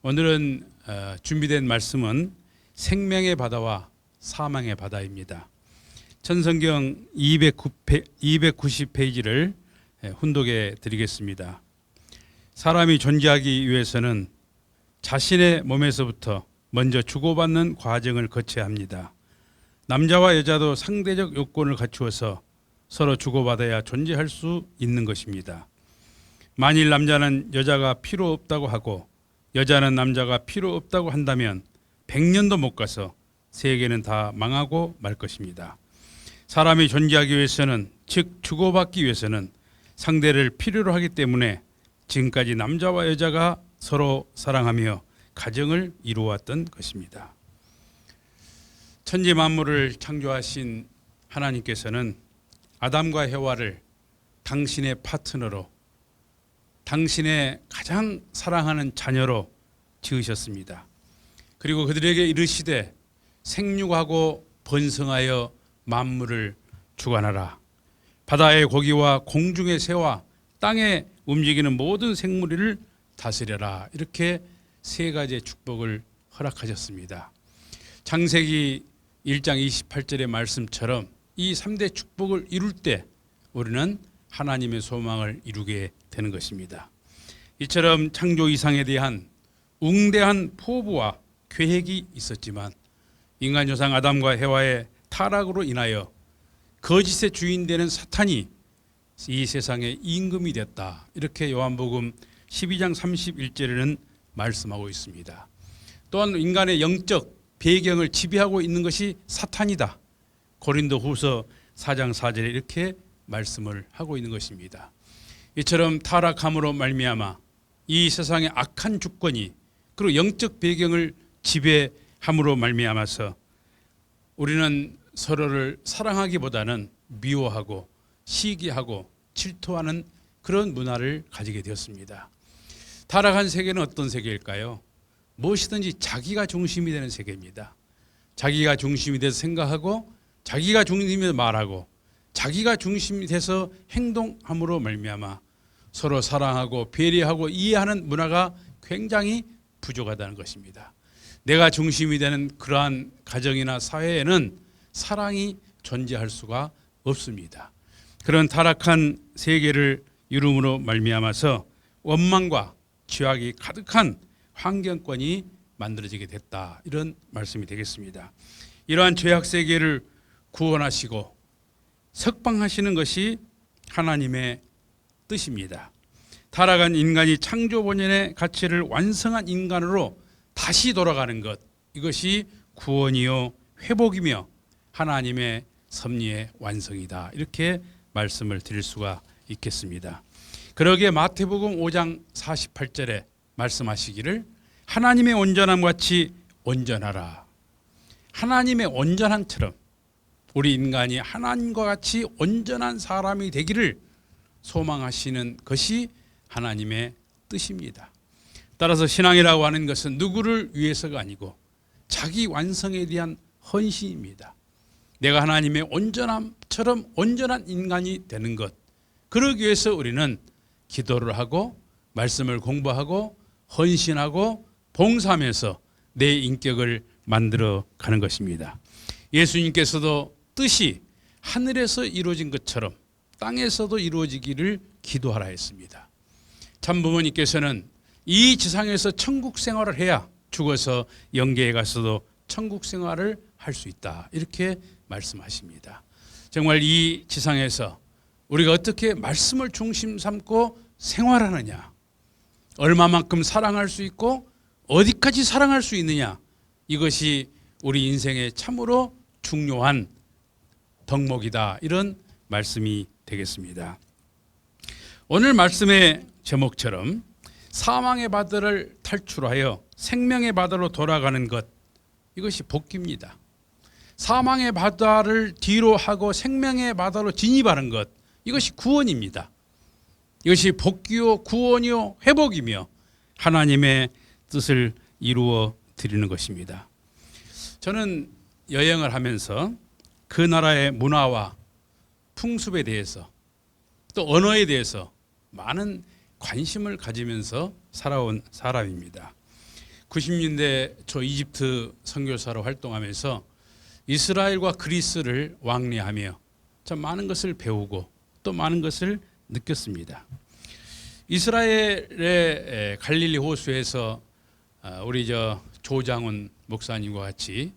오늘은 준비된 말씀은 생명의 바다와 사망의 바다입니다. 천성경 290페이지를 훈독해 드리겠습니다. 사람이 존재하기 위해서는 자신의 몸에서부터 먼저 주고받는 과정을 거쳐야 합니다. 남자와 여자도 상대적 요건을 갖추어서 서로 주고받아야 존재할 수 있는 것입니다. 만일 남자는 여자가 필요 없다고 하고 여자는 남자가 필요 없다고 한다면 100년도 못 가서 세계는 다 망하고 말 것입니다. 사람이 존재하기 위해서는, 즉 주고받기 위해서는 상대를 필요로 하기 때문에 지금까지 남자와 여자가 서로 사랑하며 가정을 이루어왔던 것입니다. 천지 만물을 창조하신 하나님께서는 아담과 해와를 당신의 파트너로, 당신의 가장 사랑하는 자녀로 지으셨습니다. 그리고 그들에게 이르시되 생육하고 번성하여 만물을 주관하라. 바다의 고기와 공중의 새와 땅에 움직이는 모든 생물을 다스려라. 이렇게 세 가지의 축복을 허락하셨습니다. 창세기 1장 28절의 말씀처럼 이 3대 축복을 이룰 때 우리는 하나님의 소망을 이루게 되는 것입니다. 이처럼 창조 이상에 대한 웅대한 포부와 계획이 있었지만 인간 조상 아담과 해와의 타락으로 인하여 거짓의 주인 되는 사탄이 이 세상의 임금이 됐다. 이렇게 요한복음 12장 31절에는 말씀하고 있습니다. 또한 인간의 영적 배경을 지배하고 있는 것이 사탄이다. 고린도후서 4장 4절에 이렇게 말씀을 하고 있는 것입니다. 이처럼 타락함으로 말미암아 이 세상의 악한 주권이 그리고 영적 배경을 지배함으로 말미암아서 우리는 서로를 사랑하기보다는 미워하고 시기하고 질투하는 그런 문화를 가지게 되었습니다. 타락한 세계는 어떤 세계일까요? 무엇이든지 자기가 중심이 되는 세계입니다. 자기가 중심이 돼서 생각하고 자기가 중심이 돼서 말하고 자기가 중심이 돼서 행동함으로 말미암아 서로 사랑하고 배려하고 이해하는 문화가 굉장히 부족하다는 것입니다. 내가 중심이 되는 그러한 가정이나 사회에는 사랑이 존재할 수가 없습니다. 그런 타락한 세계를 이룸으로 말미암아서 원망과 죄악이 가득한 환경권이 만들어지게 됐다. 이런 말씀이 되겠습니다. 이러한 죄악 세계를 구원하시고 석방하시는 것이 하나님의 뜻입니다. 타락한 인간이 창조 본연의 가치를 완성한 인간으로 다시 돌아가는 것, 이것이 구원이요 회복이며 하나님의 섭리의 완성이다. 이렇게 말씀을 드릴 수가 있겠습니다. 그러기에 마태복음 5장 48절에 말씀하시기를 하나님의 온전함 같이 온전하라. 하나님의 온전함처럼 우리 인간이 하나님과 같이 온전한 사람이 되기를 소망하시는 것이 하나님의 뜻입니다. 따라서 신앙이라고 하는 것은 누구를 위해서가 아니고 자기 완성에 대한 헌신입니다. 내가 하나님의 온전함처럼 온전한 인간이 되는 것, 그러기 위해서 우리는 기도를 하고 말씀을 공부하고 헌신하고 봉사하면서 내 인격을 만들어 가는 것입니다. 예수님께서도 뜻이 하늘에서 이루어진 것처럼 땅에서도 이루어지기를 기도하라 했습니다. 참부모님께서는 이 지상에서 천국 생활을 해야 죽어서 영계에 가서도 천국 생활을 할 수 있다. 이렇게 말씀하십니다. 정말 이 지상에서 우리가 어떻게 말씀을 중심 삼고 생활하느냐, 얼마만큼 사랑할 수 있고 어디까지 사랑할 수 있느냐, 이것이 우리 인생에 참으로 중요한 덕목이다. 이런 말씀이 되겠습니다. 오늘 말씀의 제목처럼 사망의 바다를 탈출하여 생명의 바다로 돌아가는 것, 이것이 복귀입니다. 사망의 바다를 뒤로 하고 생명의 바다로 진입하는 것, 이것이 구원입니다. 이것이 복귀요 구원이요 회복이며 하나님의 뜻을 이루어 드리는 것입니다. 저는 여행을 하면서 그 나라의 문화와 풍습에 대해서 또 언어에 대해서 많은 관심을 가지면서 살아온 사람입니다. 90년대 초 이집트 선교사로 활동하면서 이스라엘과 그리스를 왕래하며 참 많은 것을 배우고 또 많은 것을 느꼈습니다. 이스라엘의 갈릴리 호수에서 우리 조장훈 목사님과 같이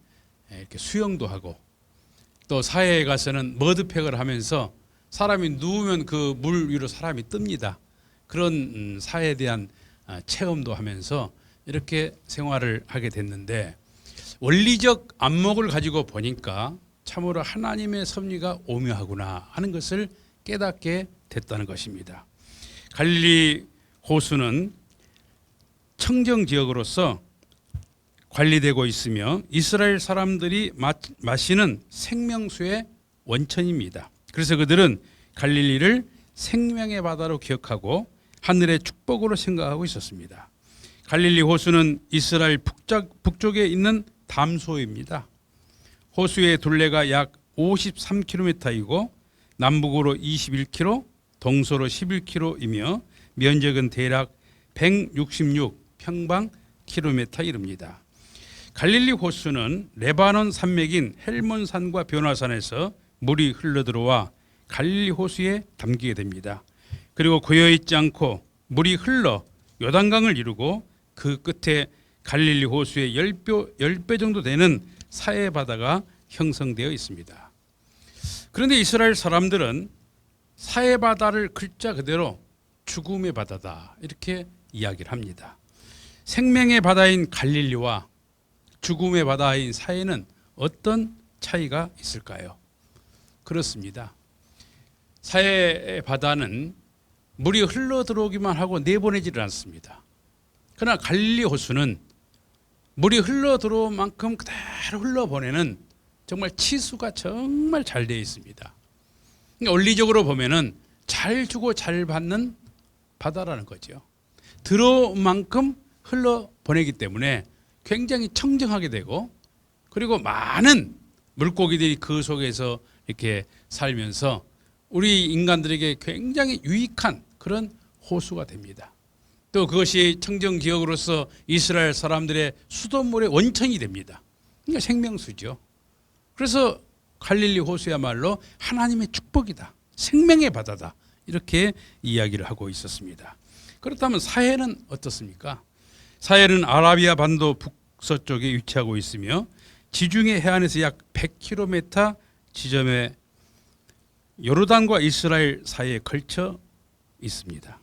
이렇게 수영도 하고 또 사해에 가서는 머드팩을 하면서 사람이 누우면 그 물 위로 사람이 뜹니다. 그런 사해에 대한 체험도 하면서 이렇게 생활을 하게 됐는데 원리적 안목을 가지고 보니까 참으로 하나님의 섭리가 오묘하구나 하는 것을 깨닫게 됐다는 것입니다. 갈릴리 호수는 청정 지역으로서 관리되고 있으며 이스라엘 사람들이 마시는 생명수의 원천입니다. 그래서 그들은 갈릴리를 생명의 바다로 기억하고 하늘의 축복으로 생각하고 있었습니다. 갈릴리 호수는 이스라엘 북쪽에 있는 담소입니다. 호수의 둘레가 약 53km이고 남북으로 21km, 동서로 11km이며 면적은 대략 166평방킬로미터에 이릅니다. 갈릴리 호수는 레바논 산맥인 헬몬산과 변화산에서 물이 흘러들어와 갈릴리 호수에 담기게 됩니다. 그리고 고여있지 않고 물이 흘러 요단강을 이루고 그 끝에 갈릴리 호수의 10배 정도 되는 사해 바다가 형성되어 있습니다. 그런데 이스라엘 사람들은 사해 바다를 글자 그대로 죽음의 바다다 이렇게 이야기를 합니다. 생명의 바다인 갈릴리와 죽음의 바다인 사해는 어떤 차이가 있을까요? 그렇습니다. 사해 바다는 물이 흘러 들어오기만 하고 내보내지를 않습니다. 그러나 갈릴리 호수는 물이 흘러 들어온 만큼 그대로 흘러보내는 정말 치수가 정말 잘 되어 있습니다. 그러니까 원리적으로 보면은 잘 주고 잘 받는 바다라는 거죠. 들어온 만큼 흘러보내기 때문에 굉장히 청정하게 되고 그리고 많은 물고기들이 그 속에서 이렇게 살면서 우리 인간들에게 굉장히 유익한 그런 호수가 됩니다. 또 그것이 청정 지역으로서 이스라엘 사람들의 수돗물의 원천이 됩니다. 그러니까 생명수죠. 그래서 갈릴리 호수야말로 하나님의 축복이다. 생명의 바다다. 이렇게 이야기를 하고 있었습니다. 그렇다면 사해는 어떻습니까? 사해는 아라비아 반도 북서쪽에 위치하고 있으며 지중해 해안에서 약 100km 지점에 요르단과 이스라엘 사이에 걸쳐 있습니다.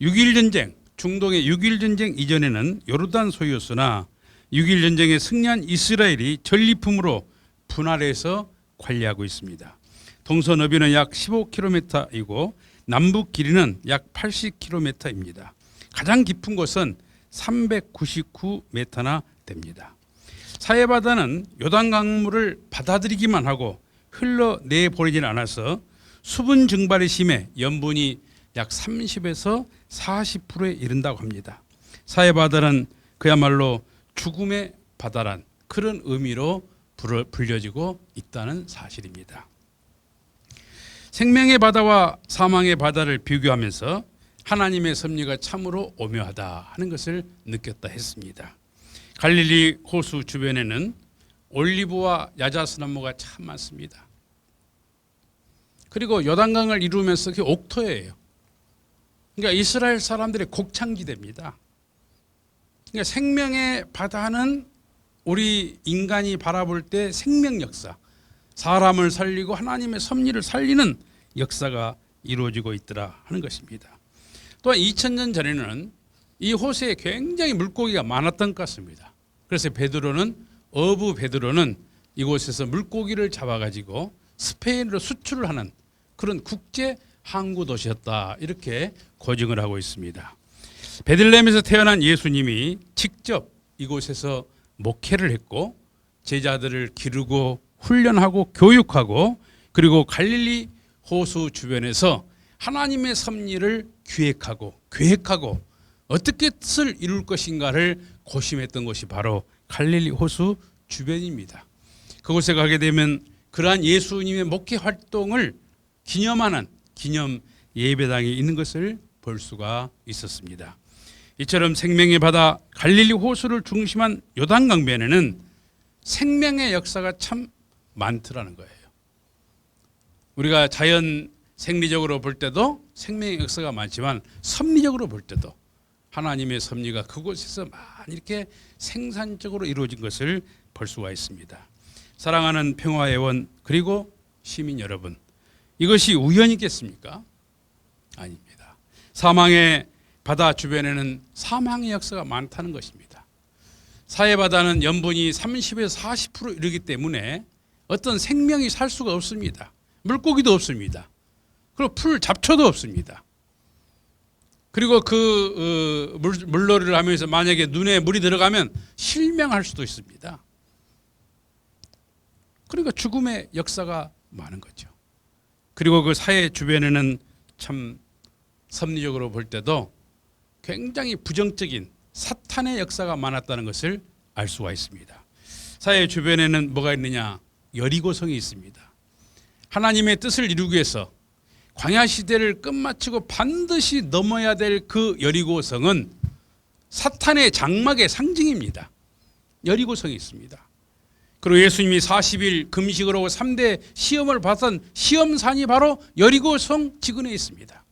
6.1 전쟁, 중동의 6.1 전쟁 이전에는 요르단 소유였으나 6.1 전쟁에 승리한 이스라엘이 전리품으로 분할해서 관리하고 있습니다. 동서 너비는 약 15km이고 남북 길이는 약 80km입니다. 가장 깊은 곳은 399m나 됩니다. 사해 바다는 요단 강물을 받아들이기만 하고 흘러내보내지는 않아서 수분 증발이 심해 염분이 약 30에서 40%에 이른다고 합니다. 사해 바다는 그야말로 죽음의 바다란 그런 의미로 불려지고 있다는 사실입니다. 생명의 바다와 사망의 바다를 비교하면서 하나님의 섭리가 참으로 오묘하다 하는 것을 느꼈다 했습니다. 갈릴리 호수 주변에는 올리브와 야자수 나무가 참 많습니다. 그리고 요단강을 이루면서 그게 옥토예요. 그러니까 이스라엘 사람들의 곡창지대입니다. 그러니까 생명의 바다는 우리 인간이 바라볼 때 생명 역사, 사람을 살리고 하나님의 섭리를 살리는 역사가 이루어지고 있더라 하는 것입니다. 또한 2000년 전에는 이 호수에 굉장히 물고기가 많았던 것 같습니다. 그래서 어부 베드로는 이곳에서 물고기를 잡아가지고 스페인으로 수출을 하는 그런 국제 항구 도시였다 이렇게 고증을 하고 있습니다. 베들레헴에서 태어난 예수님이 직접 이곳에서 목회를 했고 제자들을 기르고 훈련하고 교육하고 그리고 갈릴리 호수 주변에서 하나님의 섭리를 기획하고 계획하고 어떻게 뜻을 이룰 것인가를 고심했던 것이 바로 갈릴리 호수 주변입니다. 그곳에 가게 되면 그러한 예수님의 목회 활동을 기념하는 기념 예배당이 있는 것을 볼 수가 있었습니다. 이처럼 생명의 바다 갈릴리 호수를 중심한 요단강변에는 생명의 역사가 참 많더라는 거예요. 우리가 자연 생리적으로 볼 때도 생명의 역사가 많지만 섭리적으로 볼 때도 하나님의 섭리가 그곳에서 많이 이렇게 생산적으로 이루어진 것을 볼 수가 있습니다. 사랑하는 평화회원 그리고 시민 여러분, 이것이 우연이겠습니까? 아닙니다. 사망의 바다 주변에는 사망의 역사가 많다는 것입니다. 사해바다는 염분이 30에서 40% 이르기 때문에 어떤 생명이 살 수가 없습니다. 물고기도 없습니다. 그리고 풀 잡초도 없습니다. 그리고 그 물놀이를 하면서 만약에 눈에 물이 들어가면 실명할 수도 있습니다. 그러니까 죽음의 역사가 많은 거죠. 그리고 그 사해 주변에는 참 섭리적으로 볼 때도 굉장히 부정적인 사탄의 역사가 많았다는 것을 알 수가 있습니다. 사해 주변에는 뭐가 있느냐? 여리고성이 있습니다. 하나님의 뜻을 이루기 위해서 광야 시대를 끝마치고 반드시 넘어야 될 그 여리고성은 사탄의 장막의 상징입니다. 여리고성이 있습니다. 그리고 예수님이 40일 금식을 하고 3대 시험을 받은 시험산이 바로 여리고성 지근에 있습니다.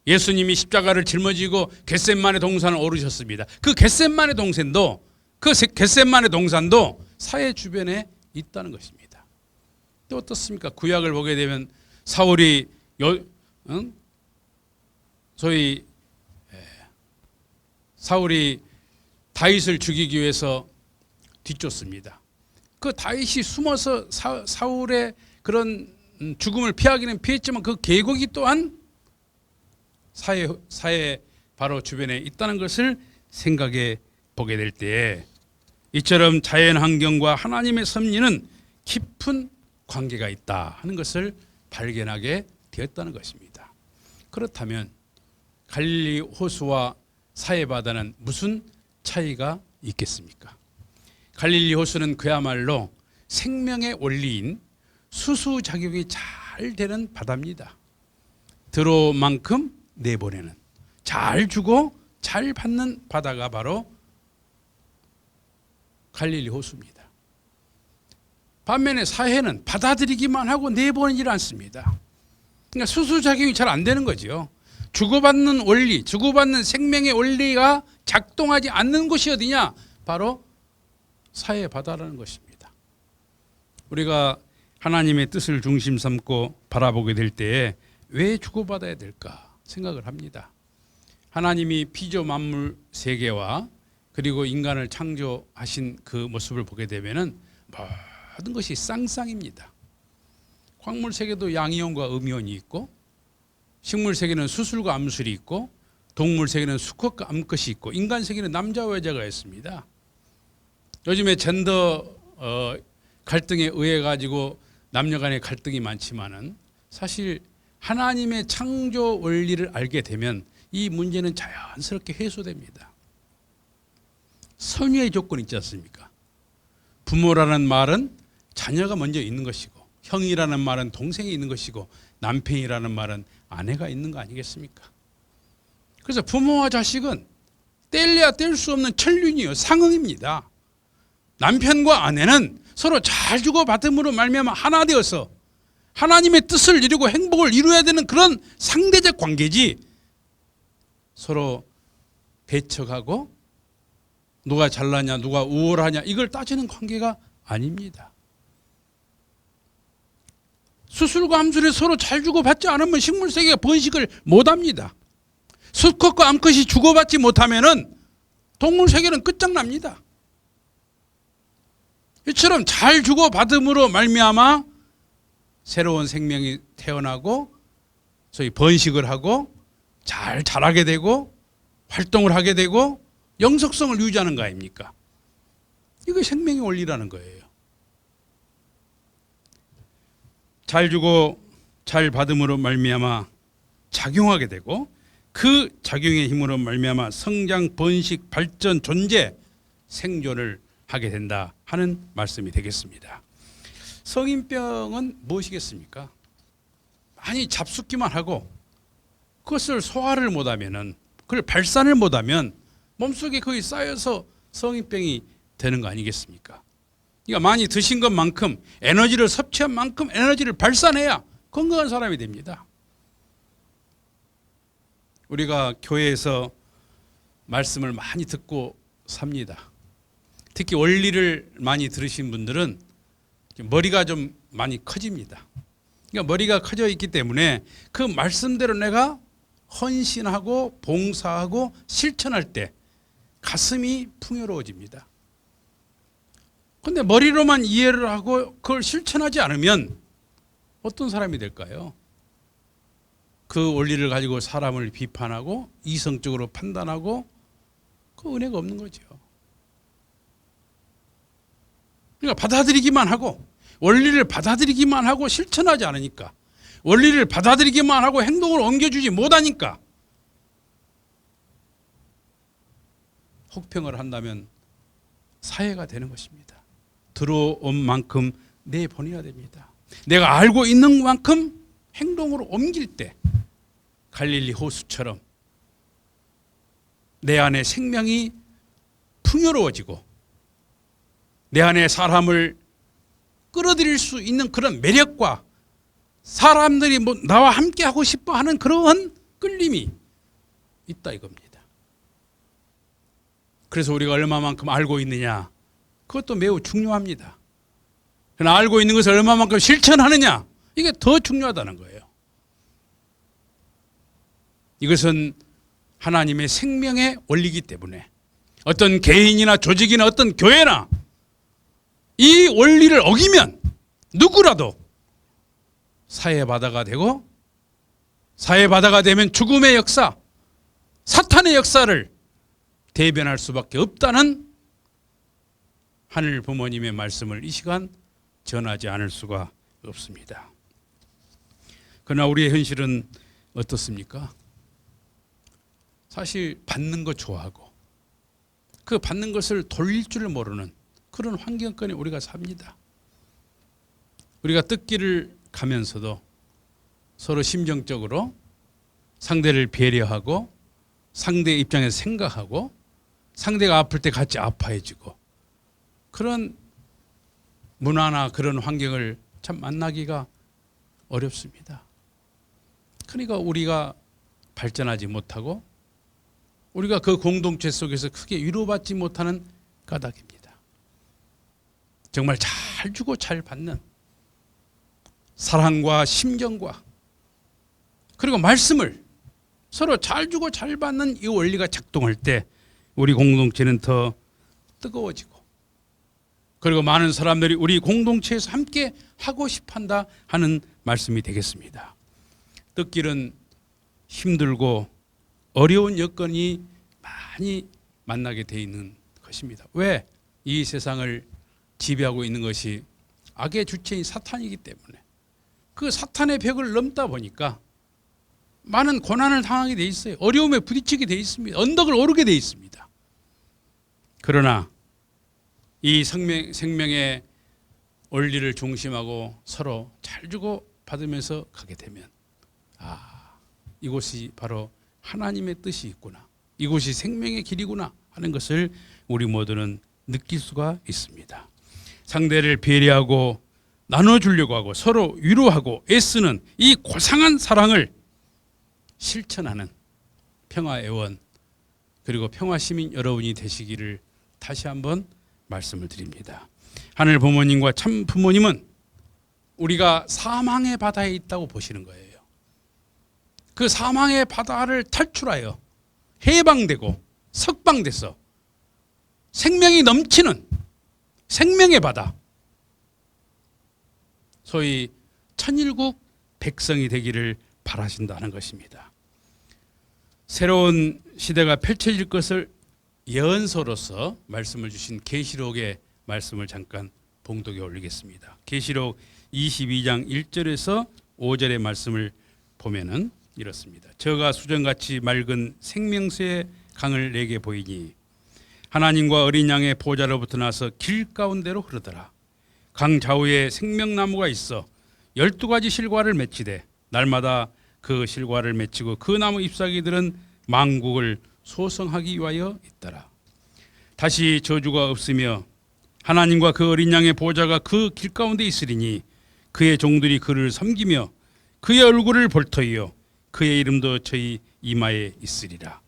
예수님이 십자가를 짊어지고 겟셋마네 동산을 오르셨습니다. 그 겟셋마네 동산도 사해 주변에 있다는 것입니다. 또 어떻습니까? 구약을 보게 되면 사울이 사울이 다윗을 죽이기 위해서 뒤쫓습니다. 그 다윗이 숨어서 사울의 그런 죽음을 피하기는 피했지만 그 계곡이 또한 사해 바로 주변에 있다는 것을 생각해 보게 될 때에 이처럼 자연 환경과 하나님의 섭리는 깊은 관계가 있다 하는 것을 발견하게 되었다는 것입니다. 그렇다면 갈릴리 호수와 사해 바다는 무슨 차이가 있겠습니까? 갈릴리 호수는 그야말로 생명의 원리인 수수작용이 잘 되는 바다입니다. 들어만큼 내보내는, 잘 주고 잘 받는 바다가 바로 갈릴리 호수입니다. 반면에 사해는 받아들이기만 하고 내보내질 않습니다. 그러니까 수수작용이 잘 안 되는 거죠. 주고받는 원리, 주고받는 생명의 원리가 작동하지 않는 곳이 어디냐? 바로 사해 바다라는 것입니다. 우리가 하나님의 뜻을 중심 삼고 바라보게 될 때에 왜 주고받아야 될까 생각을 합니다. 하나님이 피조 만물 세계와 그리고 인간을 창조하신 그 모습을 보게 되면은 모든 것이 쌍쌍입니다. 광물 세계도 양이온과 음이온이 있고, 식물 세계는 수술과 암술이 있고, 동물 세계는 수컷과 암컷이 있고, 인간 세계는 남자와 여자가 있습니다. 요즘에 젠더 갈등에 의해 가지고 남녀 간의 갈등이 많지만은 사실 하나님의 창조 원리를 알게 되면 이 문제는 자연스럽게 해소됩니다. 선의의 조건이 있지 않습니까? 부모라는 말은 자녀가 먼저 있는 것이고, 형이라는 말은 동생이 있는 것이고, 남편이라는 말은 아내가 있는 거 아니겠습니까? 그래서 부모와 자식은 뗄래야 뗄 수 없는 천륜이요, 상응입니다. 남편과 아내는 서로 잘 주고받음으로 말미암아 하나 되어서 하나님의 뜻을 이루고 행복을 이루어야 되는 그런 상대적 관계지, 서로 배척하고 누가 잘나냐 누가 우월하냐 이걸 따지는 관계가 아닙니다. 수술과 암술에 서로 잘 주고받지 않으면 식물세계가 번식을 못합니다. 수컷과 암컷이 주고받지 못하면 동물세계는 끝장납니다. 이처럼 잘 주고받음으로 말미암아 새로운 생명이 태어나고 소위 번식을 하고 잘 자라게 되고 활동을 하게 되고 영속성을 유지하는 거 아닙니까? 이거 생명의 원리라는 거예요. 잘 주고 잘 받음으로 말미암아 작용하게 되고 그 작용의 힘으로 말미암아 성장, 번식, 발전, 존재, 생존을 하게 된다 하는 말씀이 되겠습니다. 성인병은 무엇이겠습니까? 많이 잡숫기만 하고 그것을 소화를 못하면은, 그걸 발산을 못하면 몸속에 거의 쌓여서 성인병이 되는 거 아니겠습니까? 그러니까 많이 드신 것만큼 에너지를 섭취한 만큼 에너지를 발산해야 건강한 사람이 됩니다. 우리가 교회에서 말씀을 많이 듣고 삽니다. 특히 원리를 많이 들으신 분들은 머리가 좀 많이 커집니다. 그러니까 머리가 커져 있기 때문에 그 말씀대로 내가 헌신하고 봉사하고 실천할 때 가슴이 풍요로워집니다. 그런데 머리로만 이해를 하고 그걸 실천하지 않으면 어떤 사람이 될까요? 그 원리를 가지고 사람을 비판하고 이성적으로 판단하고 그 은혜가 없는 거죠. 그러니까 받아들이기만 하고 원리를 받아들이기만 하고 실천하지 않으니까 원리를 받아들이기만 하고 행동을 옮겨주지 못하니까 혹평을 한다면 사회가 되는 것입니다. 들어온 만큼 내보내야 됩니다. 내가 알고 있는 만큼 행동으로 옮길 때 갈릴리 호수처럼 내 안에 생명이 풍요로워지고 내 안에 사람을 끌어들일 수 있는 그런 매력과 사람들이 나와 함께 하고 싶어 하는 그러한 끌림이 있다 이겁니다. 그래서 우리가 얼마만큼 알고 있느냐 그것도 매우 중요합니다. 그러나 알고 있는 것을 얼마만큼 실천하느냐 이게 더 중요하다는 거예요. 이것은 하나님의 생명의 원리이기 때문에 어떤 개인이나 조직이나 어떤 교회나 이 원리를 어기면 누구라도 사회바다가 되고 사회바다가 되면 죽음의 역사, 사탄의 역사를 대변할 수밖에 없다는 하늘 부모님의 말씀을 이 시간 전하지 않을 수가 없습니다. 그러나 우리의 현실은 어떻습니까? 사실 받는 거 좋아하고 그 받는 것을 돌릴 줄 모르는 그런 환경권에 우리가 삽니다. 우리가 뜻길을 가면서도 서로 심정적으로 상대를 배려하고 상대의 입장에서 생각하고 상대가 아플 때 같이 아파해주고 그런 문화나 그런 환경을 참 만나기가 어렵습니다. 그러니까 우리가 발전하지 못하고 우리가 그 공동체 속에서 크게 위로받지 못하는 까닭입니다. 정말 잘 주고 잘 받는 사랑과 심정과 그리고 말씀을 서로 잘 주고 잘 받는 이 원리가 작동할 때 우리 공동체는 더 뜨거워지고 그리고 많은 사람들이 우리 공동체에서 함께 하고 싶어한다 하는 말씀이 되겠습니다. 뜻길은 힘들고 어려운 여건이 많이 만나게 돼 있는 것입니다. 왜? 이 세상을 지배하고 있는 것이 악의 주체인 사탄이기 때문에 그 사탄의 벽을 넘다 보니까 많은 고난을 당하게 돼 있어요. 어려움에 부딪히게 돼 있습니다. 언덕을 오르게 돼 있습니다. 그러나 이 생명의 원리를 중심하고 서로 잘 주고 받으면서 가게 되면 이곳이 바로 하나님의 뜻이 있구나. 이곳이 생명의 길이구나 하는 것을 우리 모두는 느낄 수가 있습니다. 상대를 배려하고 나눠주려고 하고 서로 위로하고 애쓰는 이 고상한 사랑을 실천하는 평화애원 그리고 평화시민 여러분이 되시기를 다시 한번 말씀을 드립니다. 하늘 부모님과 참 부모님은 우리가 사망의 바다에 있다고 보시는 거예요. 그 사망의 바다를 탈출하여 해방되고 석방돼서 생명이 넘치는 생명의 바다, 소위 천일국 백성이 되기를 바라신다는 것입니다. 새로운 시대가 펼쳐질 것을 예언서로서 말씀을 주신 계시록의 말씀을 잠깐 봉독에 올리겠습니다. 계시록 22장 1절에서 5절의 말씀을 보면은 이렇습니다. 저가 수정같이 맑은 생명수의 강을 내게 보이니 하나님과 어린 양의 보좌로부터 나서 길 가운데로 흐르더라. 강 좌우에 생명나무가 있어 12가지 실과를 맺히되 날마다 그 실과를 맺히고 그 나무 잎사귀들은 만국을 소성하기 위하여 있더라. 다시 저주가 없으며 하나님과 그 어린 양의 보좌가 그 길 가운데 있으리니 그의 종들이 그를 섬기며 그의 얼굴을 볼터이요 그의 이름도 저희 이마에 있으리라.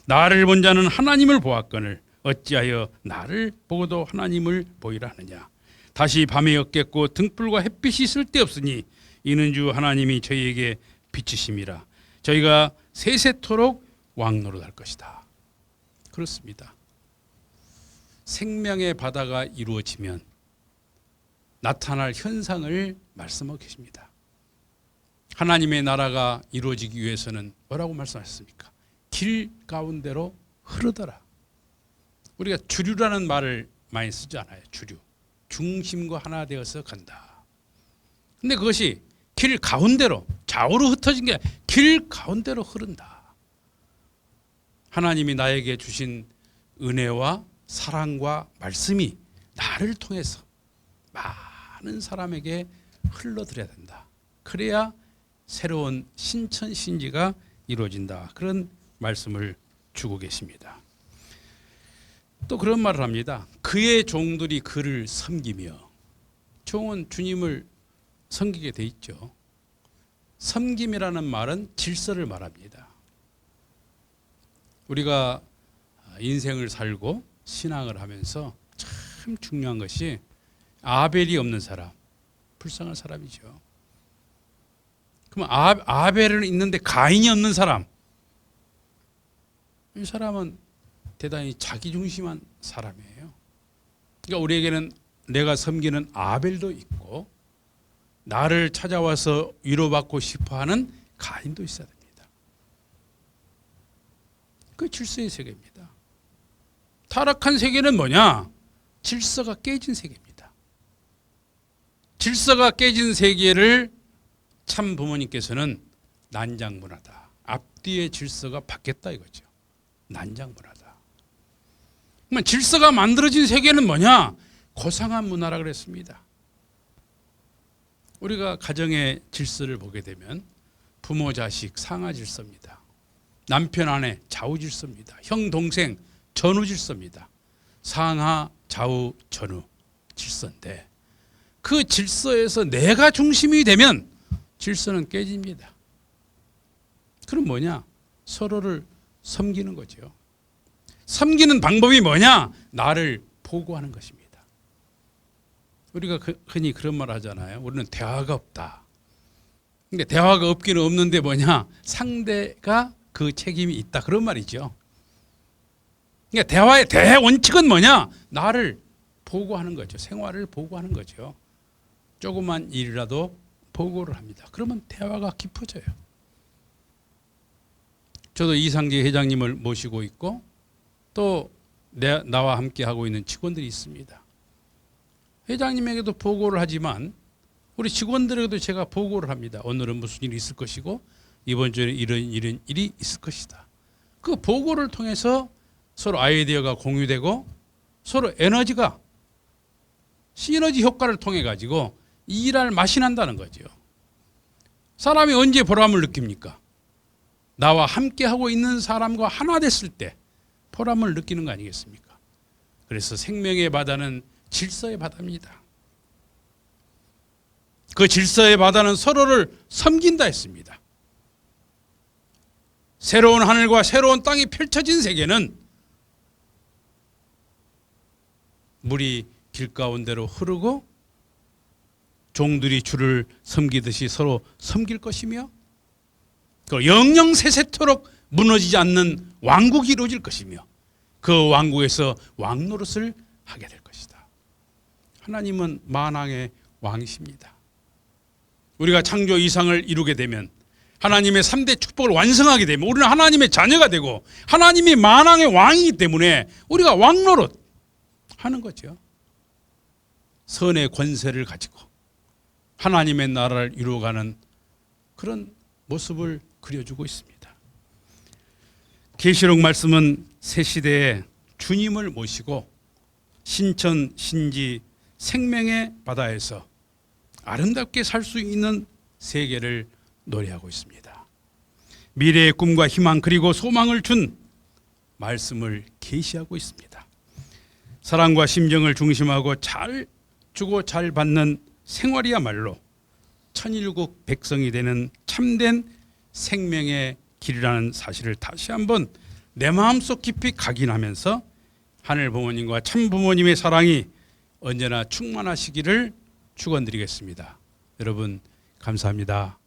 나를 본 자는 하나님을 보았거늘 어찌하여 나를 보고도 하나님을 보이라 하느냐. 다시 밤이 없겠고 등불과 햇빛이 쓸데없으니 이는 주 하나님이 저희에게 비치심이라. 저희가 세세토록 왕노릇할 것이다. 그렇습니다. 생명의 바다가 이루어지면 나타날 현상을 말씀하고 계십니다. 하나님의 나라가 이루어지기 위해서는 뭐라고 말씀하셨습니까? 길 가운데로 흐르더라. 우리가 주류라는 말을 많이 쓰지 않아요. 주류. 중심과 하나 되어서 간다. 근데 그것이 길 가운데로, 좌우로 흩어진 게 길 가운데로 흐른다. 하나님이 나에게 주신 은혜와 사랑과 말씀이 나를 통해서 많은 사람에게 흘러들어야 된다. 그래야 새로운 신천신지가 이루어진다. 그런 말씀을 주고 계십니다. 또 그런 말을 합니다. 그의 종들이 그를 섬기며. 종은 주님을 섬기게 돼 있죠. 섬김이라는 말은 질서를 말합니다. 우리가 인생을 살고 신앙을 하면서 참 중요한 것이 아벨이 없는 사람, 불쌍한 사람이죠. 그럼 아벨은 있는데 가인이 없는 사람, 이 사람은 대단히 자기중심한 사람이에요. 그러니까 우리에게는 내가 섬기는 아벨도 있고 나를 찾아와서 위로받고 싶어하는 가인도 있어야 됩니다. 그 질서의 세계입니다. 타락한 세계는 뭐냐? 질서가 깨진 세계입니다. 질서가 깨진 세계를 참 부모님께서는 난장문화다. 앞뒤의 질서가 바뀌었다 이거죠. 난장문화다. 그러면 질서가 만들어진 세계는 뭐냐? 고상한 문화라 그랬습니다. 우리가 가정의 질서를 보게 되면 부모 자식 상하 질서입니다. 남편 아내 좌우 질서입니다. 형 동생 전후 질서입니다. 상하 좌우 전후 질서인데 그 질서에서 내가 중심이 되면 질서는 깨집니다. 그럼 뭐냐? 서로를 섬기는 거죠. 섬기는 방법이 뭐냐? 나를 보고하는 것입니다. 우리가 흔히 그런 말 하잖아요. 우리는 대화가 없다. 근데 대화가 없기는 없는데 뭐냐? 상대가 그 책임이 있다. 그런 말이죠. 그러니까 대화의 대원칙은 뭐냐? 나를 보고하는 거죠. 생활을 보고하는 거죠. 조그만 일이라도 보고를 합니다. 그러면 대화가 깊어져요. 저도 이상재 회장님을 모시고 있고 또 나와 함께 하고 있는 직원들이 있습니다. 회장님에게도 보고를 하지만 우리 직원들에게도 제가 보고를 합니다. 오늘은 무슨 일이 있을 것이고 이번 주에 이런 일이 있을 것이다. 그 보고를 통해서 서로 아이디어가 공유되고 서로 에너지가 시너지 효과를 통해 가지고 일할 맛이 난다는 거죠. 사람이 언제 보람을 느낍니까? 나와 함께 하고 있는 사람과 하나 됐을 때 보람을 느끼는 거 아니겠습니까? 그래서 생명의 바다는 질서의 바다입니다. 그 질서의 바다는 서로를 섬긴다 했습니다. 새로운 하늘과 새로운 땅이 펼쳐진 세계는 물이 길 가운데로 흐르고 종들이 주를 섬기듯이 서로 섬길 것이며 영영 세세토록 무너지지 않는 왕국이 이루어질 것이며 그 왕국에서 왕노릇을 하게 될 것이다. 하나님은 만왕의 왕이십니다. 우리가 창조 이상을 이루게 되면 하나님의 3대 축복을 완성하게 되면 우리는 하나님의 자녀가 되고 하나님이 만왕의 왕이기 때문에 우리가 왕노릇 하는 거죠. 선의 권세를 가지고 하나님의 나라를 이루어가는 그런 모습을 그려주고 있습니다. 계시록 말씀은 새 시대에 주님을 모시고 신천 신지 생명의 바다에서 아름답게 살 수 있는 세계를 노래하고 있습니다. 미래의 꿈과 희망 그리고 소망을 준 말씀을 계시하고 있습니다. 사랑과 심정을 중심하고 잘 주고 잘 받는 생활이야말로 천일국 백성이 되는 참된 생명의 길이라는 사실을 다시 한번 내 마음속 깊이 각인하면서 하늘 부모님과 참 부모님의 사랑이 언제나 충만하시기를 축원드리겠습니다. 여러분 감사합니다.